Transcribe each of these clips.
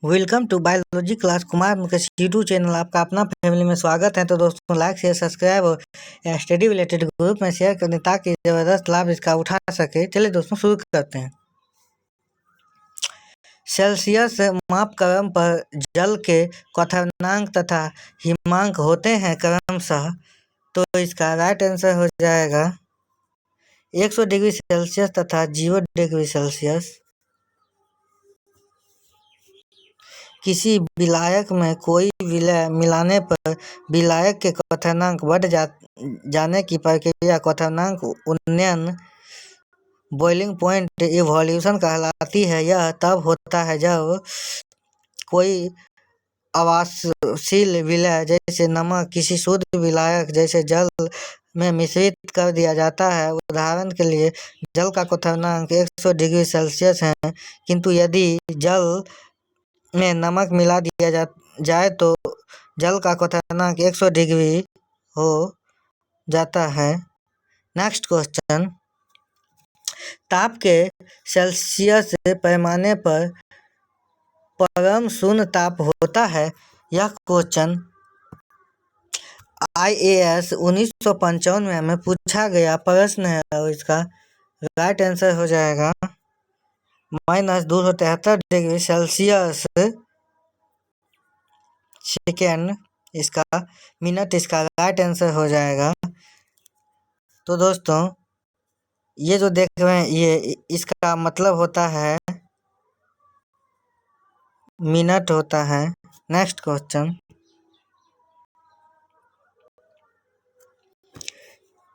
Welcome to biology class Kumar Mukesh YouTube channel. आपका अपना family में स्वागत है। तो दोस्तों लाइक शेयर सब्सक्राइब और स्टडी रिलेटेड ग्रुप में शेयर करें ताकि ज़बरदस्त लाभ इसका उठा सके। चलिए दोस्तों शुरू करते हैं। सेल्सियस मापक्रम पर जल के क्वथनांक तथा हिमांक होते हैं क्रमशः। तो इसका राइट आंसर हो जाएगा 100 डिग्री सेल्सियस तथा 0 डिग्री सेल्सियस। किसी विलायक में कोई विलय मिलाने पर विलायक के क्वथनांक बढ़ जाने की प्रक्रिया क्वथनांक उन्नयन बॉइलिंग पॉइंट इवोल्यूशन कहलाती है। यह तब होता है जब कोई अवाष्यशील विलय जैसे नमक किसी शुद्ध विलायक जैसे जल में मिश्रित कर दिया जाता है। उदाहरण के लिए जल का क्वथनांक 100 डिग्री सेल्सियस है, किंतु यदि जल में नमक मिला दिया जाए तो जल का क्वथनांक 100 डिग्री हो जाता है। नेक्स्ट क्वेश्चन, ताप के सेल्सियस पैमाने पर परम शून्य ताप होता है। यह क्वेश्चन IAS 1995 में पूछा गया प्रश्न है और इसका राइट आंसर हो जाएगा -273 डिग्री सेल्सियस सेकेंड इसका मिनट इसका राइट आंसर हो जाएगा। तो दोस्तों ये जो देख रहे हैं ये इसका मतलब होता है मिनट होता है। नेक्स्ट क्वेश्चन,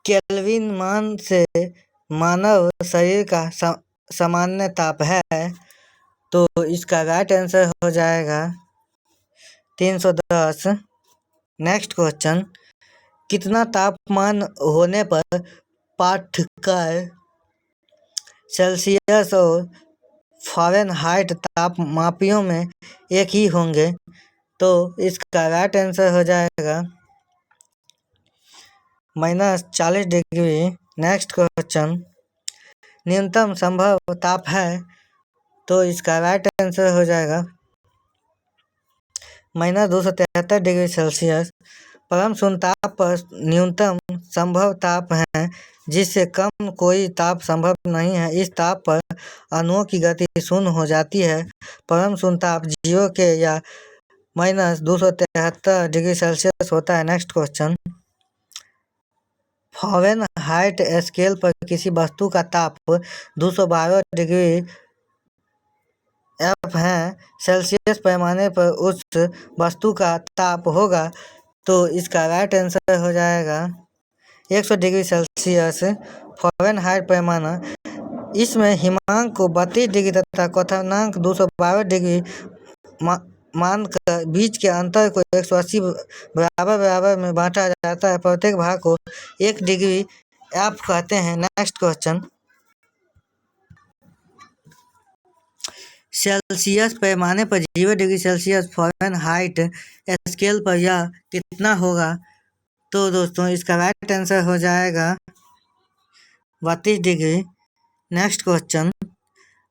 केल्विन मान से मानव शरीर का सामान्य ताप है। तो इसका राइट आंसर हो जाएगा 310। नेक्स्ट क्वेश्चन, कितना तापमान होने पर पाठ्यकार सेल्सियस और फ़ारेनहाइट तापमापियों में एक ही होंगे। तो इसका राइट आंसर हो जाएगा -40 डिग्री। नेक्स्ट क्वेश्चन, न्यूनतम संभव ताप है। तो इसका राइट आंसर हो जाएगा -273 डिग्री सेल्सियस। परम शून्य ताप पर न्यूनतम संभव ताप है, जिससे कम कोई ताप संभव नहीं है। इस ताप पर अणुओं की गति शून्य हो जाती है। परम शून्य ताप 0 के या -273 डिग्री सेल्सियस होता है। नेक्स्ट क्वेश्चन, फ़ारेनहाइट स्केल पर किसी वस्तु का ताप 212 डिग्री F है। सेल्सियस पैमाने पर उस वस्तु का ताप होगा। तो इसका राइट आंसर हो जाएगा 100 डिग्री सेल्सियस फ़ारेनहाइट पैमाना। इसमें हिमांक को 32 डिग्री तथा क्वथनांक 212 डिग्री मानकर बीच के अंतर को 180 बराबर में बांटा जाता है। प्रत्येक भाग को 1 डिग्री F कहते हैं। नेक्स्ट क्वेश्चन, सेल्सियस पैमाने पर 0 डिग्री सेल्सियस फ़ारेनहाइट स्केल पर यह कितना होगा। तो दोस्तों इसका राइट आंसर हो जाएगा 32 डिग्री। नेक्स्ट क्वेश्चन,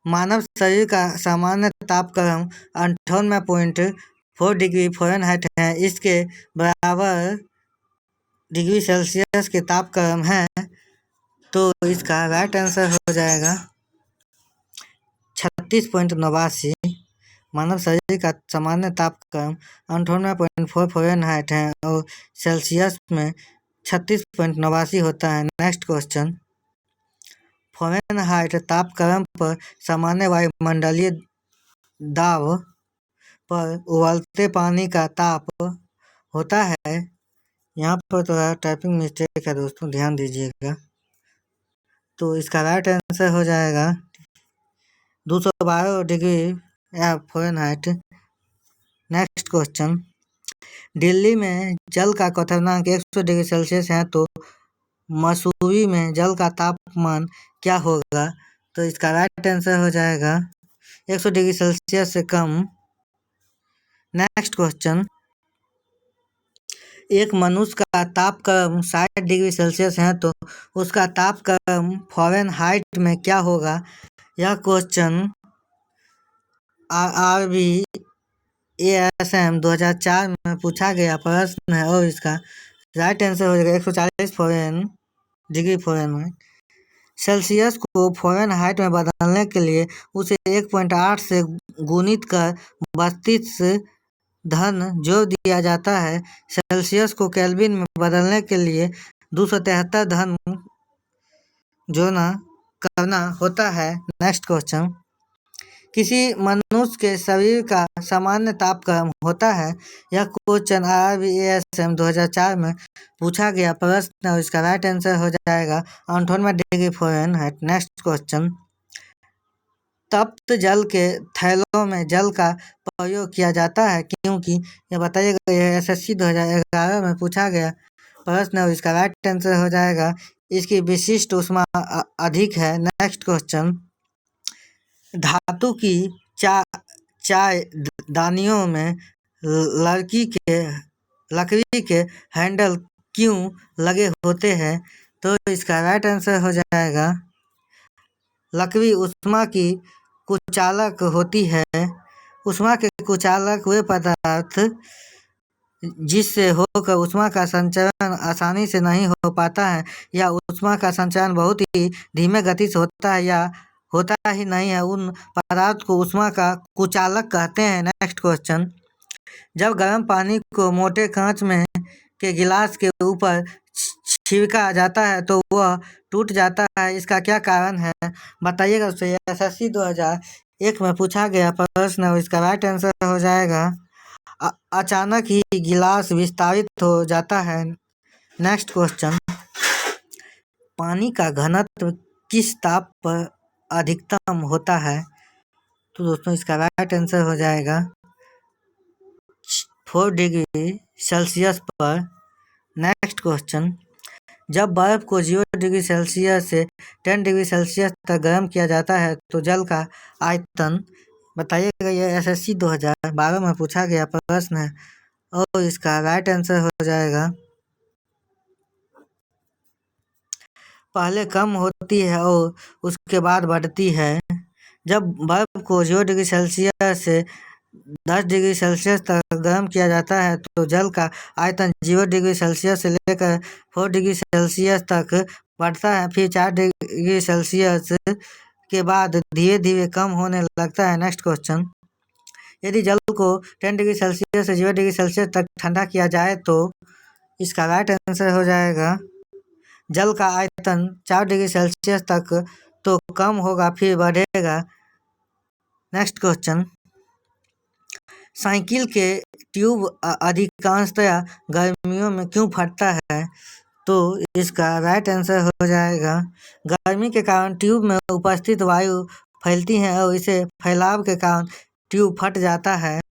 मानव शरीर का सामान्य तापक्रम 98.4 डिग्री फ़ारेनहाइट है। इसके बराबर डिग्री सेल्सियस के तापक्रम है। तो इसका राइट आंसर हो जाएगा 36.89। मानव शरीर का सामान्य तापक्रम 98.4 फ़ारेनहाइट है और सेल्सियस में 36.89 होता है। नेक्स्ट क्वेश्चन, फ़ारेनहाइट तापक्रम पर सामान्य वायुमंडलीय दाब पर उबलते पानी का ताप होता है। यहाँ पर तो टाइपिंग मिस्टेक है दोस्तों, ध्यान दीजिएगा। तो इसका राइट आंसर हो जाएगा 212 degree Fahrenheit. Next question, Delhi में जल का क्वथनांक 100 डिग्री सेल्सियस है तो मसूरी में जल का तापमान क्या होगा। तो इसका राइट आंसर हो जाएगा 100 डिग्री सेल्सियस से कम। नेक्स्ट क्वेश्चन, एक मनुष्य का तापक्रम 60 डिग्री सेल्सियस है तो उसका तापक्रम फ़ारेनहाइट में क्या होगा। यह क्वेश्चन RRB ASM 2004 में पूछा गया प्रश्न है और इसका राइट आंसर हो जाएगा 140 डिग्री फ़ारेनहाइट। सेल्सियस को फ़ारेनहाइट में बदलने के लिए उसे 1.8 से गुणित कर 32 धन जोड़ दिया जाता है। सेल्सियस को केल्विन में बदलने के लिए 273 धन जोड़ना करना होता है। नेक्स्ट क्वेश्चन, किसी मनुष्य के शरीर का सामान्य तापक्रम होता है। यह क्वेश्चन IRB-ASM 2004 में पूछा गया प्रश्न और इसका राइट आंसर हो जाएगा 98 डिग्री फ़ारेनहाइट। नेक्स्ट क्वेश्चन, तप्त जल के थैलों में जल का प्रयोग किया जाता है क्योंकि यह बताइएगा। यह SSC 2011 में पूछा गया प्रश्न और इसका राइट आंसर हो जाएगा इसकी विशिष्ट ऊष्मा अधिक है। नेक्स्ट क्वेश्चन, धातु की चाय दानियों में लकड़ी के हैंडल क्यों लगे होते हैं? तो इसका राइट आंसर हो जाएगा लकड़ी ऊष्मा की कुचालक होती है। ऊष्मा के कुचालक वे पदार्थ जिससे होकर ऊष्मा का संचरण आसानी से नहीं हो पाता है या ऊष्मा का संचरण बहुत ही धीमे गति से होता है या होता ही नहीं है, उन पदार्थ को ऊष्मा का कुचालक कहते हैं। नेक्स्ट क्वेश्चन, जब गर्म पानी को मोटे कांच में के गिलास के ऊपर छिड़का जाता है तो वह टूट जाता है, इसका क्या कारण है? बताइएगा। उससे SSC 2001 में पूछा गया प्रश्न और इसका राइट आंसर हो जाएगा अचानक ही गिलास विस्तारित हो जाता है। नेक्स्ट क्वेश्चन, पानी का घनत्व किस ताप पर अधिकतम होता है? तो दोस्तों इसका राइट आंसर हो जाएगा 4 डिग्री सेल्सियस पर। नेक्स्ट क्वेश्चन, जब बर्फ को 0 डिग्री सेल्सियस से 10 डिग्री सेल्सियस तक गर्म किया जाता है तो जल का आयतन बताइएगा। यह SSC 2012 में पूछा गया प्रश्न है और इसका राइट आंसर हो जाएगा पहले कम होती है और उसके बाद बढ़ती है। जब बर्फ को 0 डिग्री सेल्सियस से 10 डिग्री सेल्सियस तक गर्म किया जाता है तो जल का आयतन 0 डिग्री सेल्सियस से लेकर 4 डिग्री सेल्सियस तक बढ़ता है, फिर 4 डिग्री सेल्सियस के बाद धीरे धीरे कम होने लगता है। नेक्स्ट क्वेश्चन, यदि जल को 10 डिग्री सेल्सियस से 0 डिग्री सेल्सियस तक ठंडा किया जाए तो इसका राइट आंसर हो जाएगा जल का आयतन 4 डिग्री सेल्सियस तक तो कम होगा फिर बढ़ेगा। नेक्स्ट क्वेश्चन, साइकिल के ट्यूब अधिकांशतया गर्मियों में क्यों फटता है? तो इसका राइट आंसर हो जाएगा गर्मी के कारण ट्यूब में उपस्थित वायु फैलती है और इसे फैलाव के कारण ट्यूब फट जाता है।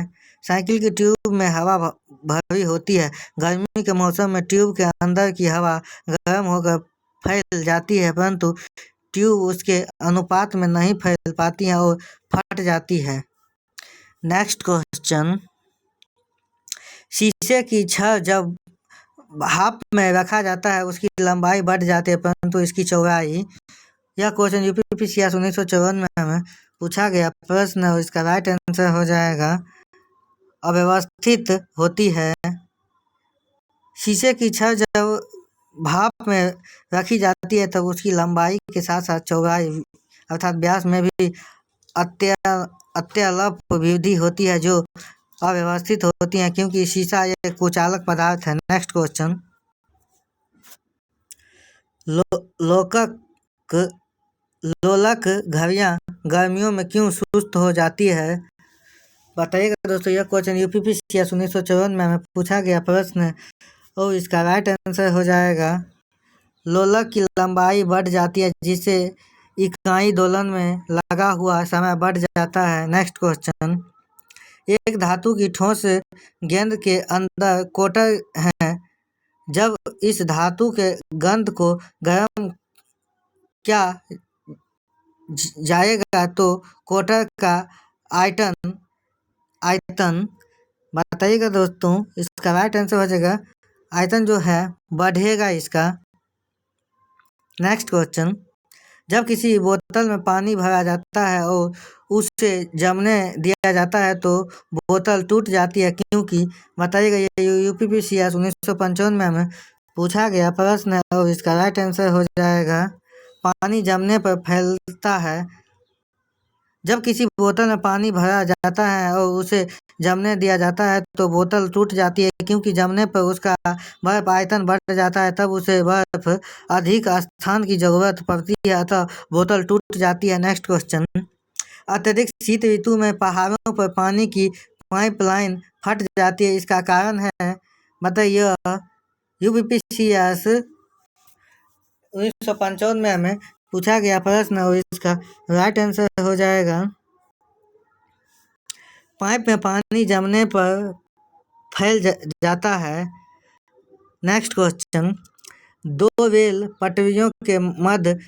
साइकिल की ट्यूब में हवा भरी होती है। गर्मी के मौसम में ट्यूब के अंदर की हवा गर्म होकर फैल जाती है परंतु ट्यूब उसके अनुपात में नहीं फैल पाती है और फट जाती है। नेक्स्ट क्वेश्चन, शीशे की छड़ जब हाफ में रखा जाता है उसकी लंबाई बढ़ जाती है परंतु इसकी चौड़ाई। यह क्वेश्चन UPPCS 1954 में पूछा गया प्रश्न और इसका राइट आंसर हो जाएगा अव्यवस्थित होती है। शीशे की छड़ जब भाप में रखी जाती है तब उसकी लंबाई के साथ साथ चौड़ाई अर्थात व्यास में भी अत्यल्प वृद्धि होती है जो अव्यवस्थित होती है क्योंकि शीशा एक कुचालक पदार्थ है। नेक्स्ट क्वेश्चन, लोलक घड़ियां गर्मियों में क्यों सुस्त हो जाती है? बताइएगा दोस्तों। यह क्वेश्चन UPPCS 1954 में पूछा गया प्रश्न है और इसका राइट आंसर हो जाएगा लोलक की लंबाई बढ़ जाती है जिससे इकाई दोलन में लगा हुआ समय बढ़ जाता है। नेक्स्ट क्वेश्चन, एक धातु की ठोस गेंद के अंदर कोटर है। जब इस धातु के गेंद को गर्म किया जाएगा तो कोटर का आयतन बताइएगा दोस्तों। इसका राइट आंसर हो जाएगा आयतन जो है बढ़ेगा इसका। नेक्स्ट क्वेश्चन, जब किसी बोतल में पानी भरा जाता है और उसे जमने दिया जाता है तो बोतल टूट जाती है, क्योंकि बताइएगा। ये यूपीपीसीएस 1995 में पूछा गया प्रश्न है और इसका राइट आंसर हो जाएगा पानी जमने पर फैलता है। जब किसी बोतल में पानी भरा जाता है और उसे जमने दिया जाता है तो बोतल टूट जाती है, क्योंकि जमने पर उसका बर्फ आयतन बढ़ जाता है, तब उसे बर्फ अधिक स्थान की जरूरत पड़ती है, अतः बोतल टूट जाती है। Next question. अत्यधिक शीत ऋतु में पहाड़ों पर पानी की पाइपलाइन फट जाती है, इसका कारण है बताइए। यूपीपीसीएस 1995 में पूछा गया प्रश्न और इसका राइट आंसर हो जाएगा पाइप में पानी जमने पर फैल जाता है। Next question. दो रेल पटरियों के मध्य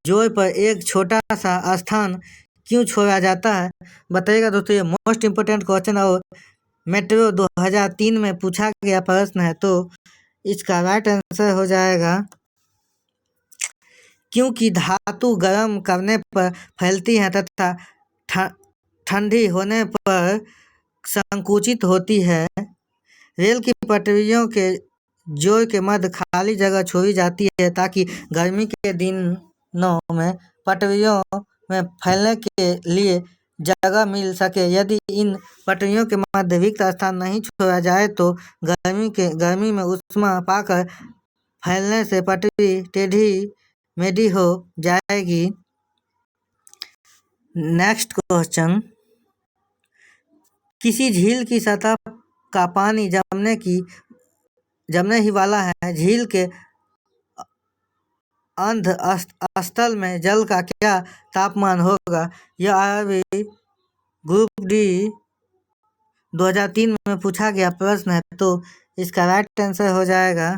जोड़ पर एक छोटा सा स्थान क्यों छोड़ा जाता है, बताइएगा दोस्तों। ये मोस्ट इम्पोर्टेंट क्वेश्चन और मेट्रो 2003 में पूछा गया प्रश्न है, तो इसका राइट आंसर हो जाएगा क्योंकि धातु गर्म करने पर फैलती है तथा ठंडी होने पर संकुचित होती है। रेल की पटरियों के जोड़ के मध्य खाली जगह छोड़ी जाती है ताकि गर्मी के दिनों में पटरियों में फैलने के लिए जगह मिल सके। यदि इन पटरियों के मध्य रिक्त स्थान नहीं छोड़ा जाए तो गर्मी में ऊष्मा पाकर फैलने से पटरी टेढ़ी मेढ़ी हो जाएगी। Next question. किसी झील की सतह का पानी जमने ही वाला है। झील के अंध स्थल में जल का क्या तापमान होगा, यह आरआरबी ग्रुप डी 2003 में पूछा गया प्रश्न है, तो इसका राइट आंसर हो जाएगा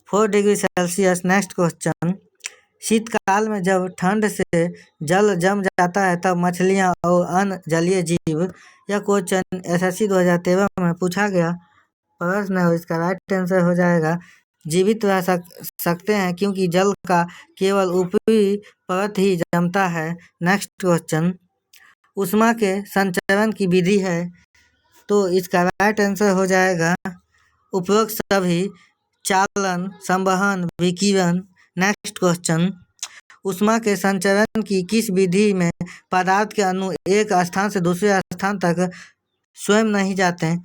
4 डिग्री सेल्सियस। Next question. शीतकाल में जब ठंड से जल जम जाता है तब मछलियां और अन्य जलीय जीव, यह क्वेश्चन एसएससी 2013 में पूछा गया प्रश्न है और इसका राइट आंसर हो जाएगा जीवित रह सकते हैं, क्योंकि जल का केवल ऊपरी परत ही जमता है। Next question. ऊष्मा के संचरण की विधि है, तो इसका राइट आंसर हो जाएगा उपरोक्त सभी चालन, संवहन, विकिरण। Next question. ऊष्मा के संचरण की किस विधि में पदार्थ के अणु एक स्थान से दूसरे स्थान तक स्वयं नहीं जाते,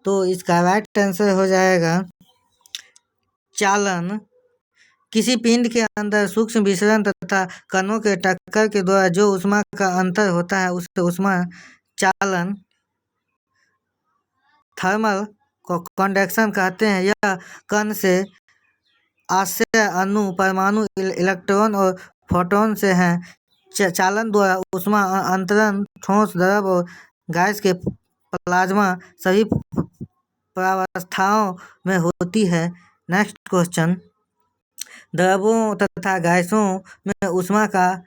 तो इसका राइट आंसर हो जाएगा चालन। किसी पिंड के अंदर सूक्ष्म विसरण तथा कणों के टक्कर के द्वारा जो ऊष्मा का अंतर होता है उसे ऊष्मा चालन थर्मल कंडक्शन कहते हैं। यह कण से आश्रय अणु, परमाणु, इलेक्ट्रॉन और फोटोन से हैं। चालन द्वारा ऊष्मा अंतरण ठोस, द्रव और गैस के प्लाज्मा सभी प्रावस्थाओं में होती है। Next question. द्रवों तथा गैसों में ऊष्मा का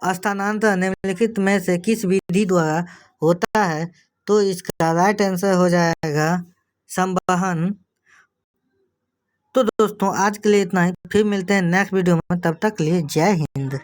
स्थानांतरण निम्नलिखित में से किस विधि द्वारा होता है, तो इसका राइट आंसर हो जाएगा संवहन। तो दोस्तों आज के लिए इतना ही, फिर मिलते हैं नेक्स्ट वीडियो में, तब तक के लिए जय हिंद।